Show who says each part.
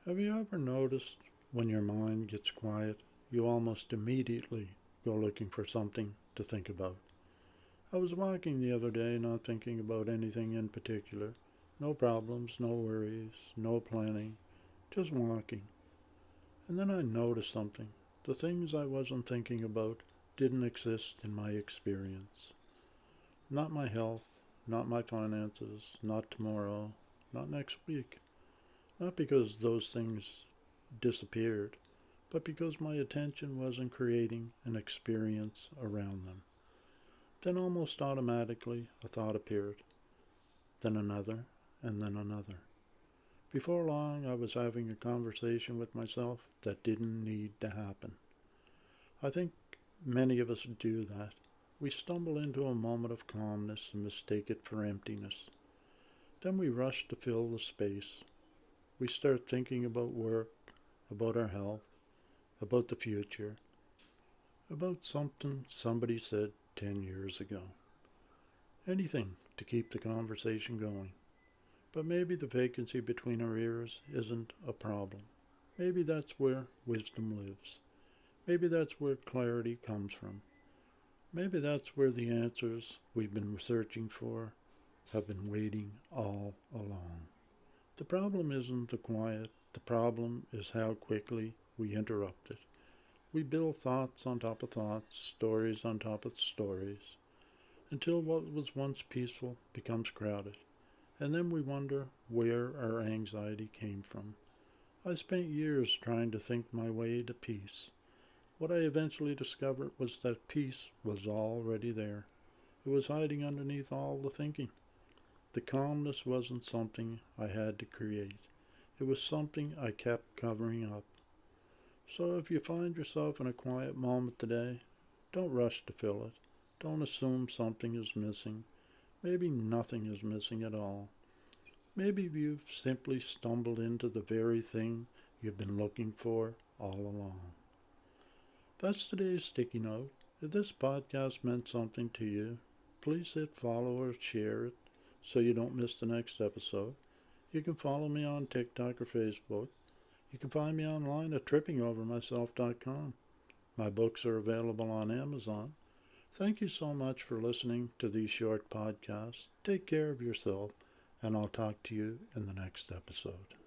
Speaker 1: Have you ever noticed when your mind gets quiet, you almost immediately go looking for something to think about? I was walking the other day, not thinking about anything in particular. No problems, no worries, no planning, just walking. And then I noticed something. The things I wasn't thinking about didn't exist in my experience. Not my health, not my finances, not tomorrow, not next week. Not because those things disappeared, but because my attention wasn't creating an experience around them. Then almost automatically a thought appeared, then another, and then another. Before long, I was having a conversation with myself that didn't need to happen. I think many of us do that. We stumble into a moment of calmness and mistake it for emptiness. Then we rush to fill the space. We start thinking about work, about our health, about the future, about something somebody said 10 years ago. Anything to keep the conversation going. But maybe the vacancy between our ears isn't a problem. Maybe that's where wisdom lives. Maybe that's where clarity comes from. Maybe that's where the answers we've been searching for have been waiting all along. The problem isn't the quiet, the problem is how quickly we interrupt it. We build thoughts on top of thoughts, stories on top of stories, until what was once peaceful becomes crowded. And then we wonder where our anxiety came from. I spent years trying to think my way to peace. What I eventually discovered was that peace was already there. It was hiding underneath all the thinking. The calmness wasn't something I had to create. It was something I kept covering up. So if you find yourself in a quiet moment today, don't rush to fill it. Don't assume something is missing. Maybe nothing is missing at all. Maybe you've simply stumbled into the very thing you've been looking for all along. That's today's sticky note. If this podcast meant something to you, please hit follow or share it so you don't miss the next episode. You can follow me on TikTok or Facebook. You can find me online at trippingovermyself.com. My books are available on Amazon. Thank you so much for listening to these short podcasts. Take care of yourself, and I'll talk to you in the next episode.